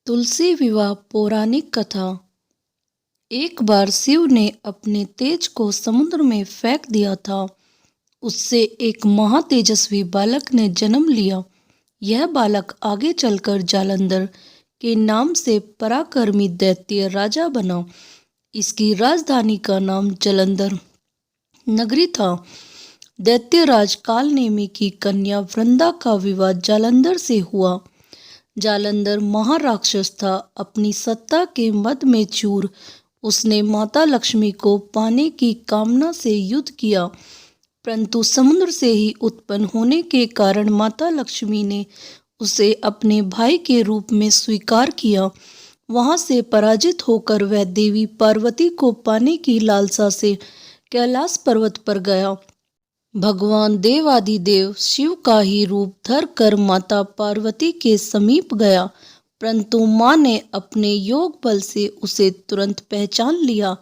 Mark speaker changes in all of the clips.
Speaker 1: तुलसी विवाह पौराणिक कथा। एक बार शिव ने अपने तेज को समुद्र में फेंक दिया था। उससे एक महातेजस्वी बालक ने जन्म लिया। यह बालक आगे चलकर जालंधर के नाम से पराक्रमी दैत्य राजा बना। इसकी राजधानी का नाम जालंधर नगरी था। दैत्यराज कालनेमी की कन्या वृंदा का विवाह जालंधर से हुआ। जालंधर महाराक्षस था। अपनी सत्ता के मद में चूर उसने माता लक्ष्मी को पाने की कामना से युद्ध किया, परंतु समुद्र से ही उत्पन्न होने के कारण माता लक्ष्मी ने उसे अपने भाई के रूप में स्वीकार किया। वहां से पराजित होकर वह देवी पार्वती को पाने की लालसा से कैलाश पर्वत पर गया। भगवान देवादिदेव शिव का ही रूप धर कर माता पार्वती के समीप गया, परंतु मां ने अपने योग बल से उसे तुरंत पहचान लिया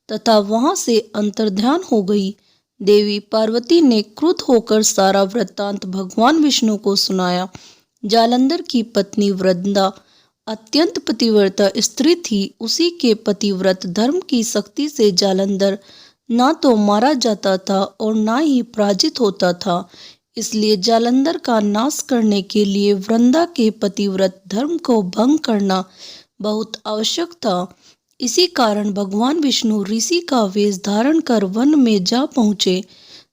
Speaker 1: तथा वहां से अंतर्ध्यान हो गई। देवी पार्वती ने क्रुद्ध होकर सारा वृत्तांत भगवान विष्णु को सुनाया। जालंधर की पत्नी वृंदा अत्यंत पतिव्रता स्त्री थी। उसी के पतिव्रत धर्म की शक्ति से जालंधर ना तो मारा जाता था और ना ही पराजित होता था। इसलिए जालंधर का नाश करने के लिए वृंदा के पतिव्रत धर्म को भंग करना बहुत आवश्यक था। इसी कारण भगवान विष्णु ऋषि का वेश धारण कर वन में जा पहुँचे,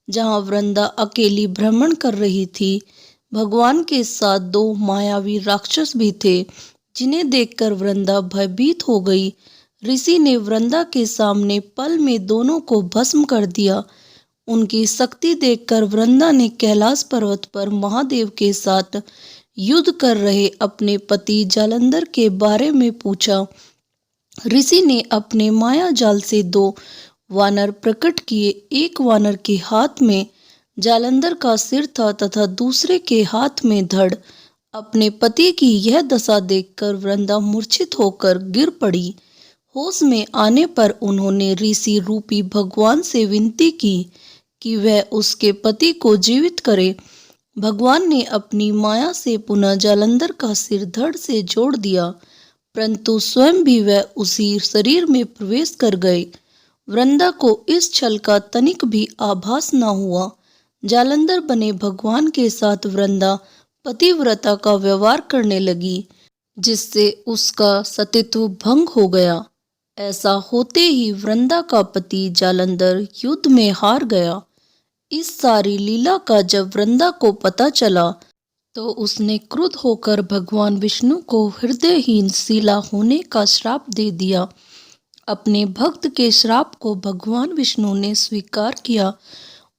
Speaker 1: जहाँ वृंदा अकेली भ्रमण कर रही थी। भगवान के साथ दो मायावी राक्षस भी थे, जिन्हें देखकर वृंदा भयभीत हो गई। ऋषि ने वृंदा के सामने पल में दोनों को भस्म कर दिया। उनकी शक्ति देखकर वृंदा ने कैलाश पर्वत पर महादेव के साथ युद्ध कर रहे अपने पति जालंधर के बारे में पूछा। ऋषि ने अपने माया जाल से दो वानर प्रकट किए। एक वानर के हाथ में जालंधर का सिर था तथा दूसरे के हाथ में धड़। अपने पति की यह दशा देखकर वृंदा मूर्छित होकर गिर पड़ी। होश में आने पर उन्होंने ऋषि रूपी भगवान से विनती की कि वह उसके पति को जीवित करे। भगवान ने अपनी माया से पुनः जालंधर का सिर धड़ से जोड़ दिया, परंतु स्वयं भी वह उसी शरीर में प्रवेश कर गए। वृंदा को इस छल का तनिक भी आभास न हुआ। जालंधर बने भगवान के साथ वृंदा पतिव्रता का व्यवहार करने लगी, जिससे उसका सतीत्व भंग हो गया। ऐसा होते ही वृंदा का पति जालंधर युद्ध में हार गया। इस सारी लीला का जब वृंदा को पता चला तो उसने क्रुद्ध होकर भगवान विष्णु को हृदयहीन शिला होने का श्राप दे दिया। अपने भक्त के श्राप को भगवान विष्णु ने स्वीकार किया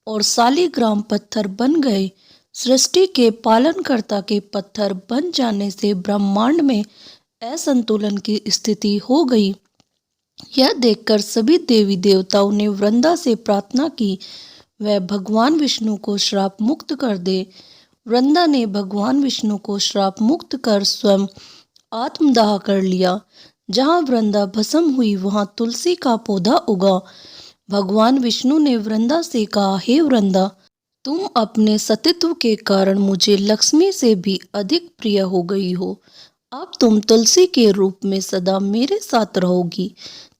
Speaker 1: और शालिग्राम पत्थर बन गए। सृष्टि के पालनकर्ता के पत्थर बन जाने से ब्रह्मांड में असंतुलन की स्थिति हो गई। यह देखकर सभी देवी देवताओं ने वृंदा से प्रार्थना की वह भगवान विष्णु को श्राप मुक्त कर दे। वृंदा ने भगवान विष्णु को श्राप मुक्त कर स्वयं आत्मदाह कर लिया। जहाँ वृंदा भस्म हुई वहाँ तुलसी का पौधा उगा। भगवान विष्णु ने वृंदा से कहा, हे वृंदा, तुम अपने सतीत्व के कारण मुझे लक्ष्मी से भी अधिक प्रिय हो गई हो। अब तुम तुलसी के रूप में सदा मेरे साथ रहोगी।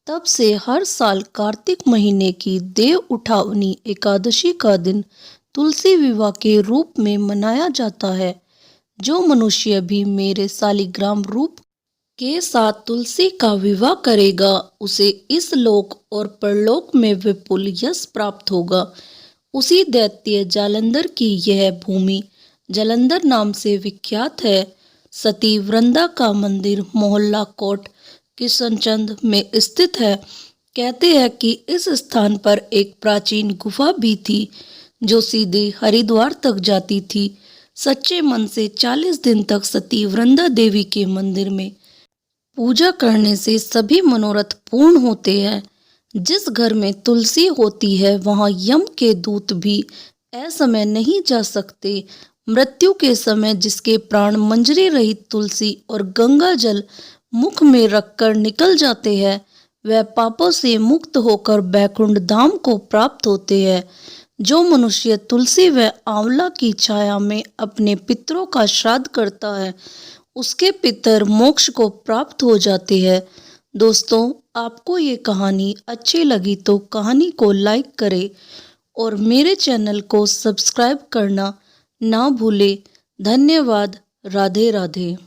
Speaker 1: तब से हर साल कार्तिक महीने की देव उठावनी एकादशी का दिन तुलसी विवाह के रूप में मनाया जाता है। जो मनुष्य भी मेरे शालिग्राम रूप के साथ तुलसी का विवाह करेगा, उसे इस लोक और परलोक में विपुल यश प्राप्त होगा। उसी दैत्य जालंधर की यह भूमि जालंधर नाम से विख्यात है। सती वृंदा का मंदिर मोहल्ला कोट किशनचंद में स्थित है। कहते हैं कि इस स्थान पर एक प्राचीन गुफा भी थी जो सीधे हरिद्वार तक जाती थी। सच्चे मन से 40 दिन तक सती वृंदा देवी के मंदिर में पूजा करने से सभी मनोरथ पूर्ण होते हैं। जिस घर में तुलसी होती है वहां यम के दूत भी असमय नहीं जा सकते। मृत्यु के समय जिसके प्राण मंजरी रहित तुलसी और गंगा जल मुख में रखकर निकल जाते हैं, वह पापों से मुक्त होकर बैकुंठ धाम को प्राप्त होते हैं। जो मनुष्य तुलसी व आंवला की छाया में अपने पितरों का श्राद्ध करता है, उसके पितर मोक्ष को प्राप्त हो जाते हैं। दोस्तों, आपको ये कहानी अच्छी लगी तो कहानी को लाइक करें और मेरे चैनल को सब्सक्राइब करना ना भूलें। धन्यवाद। राधे राधे।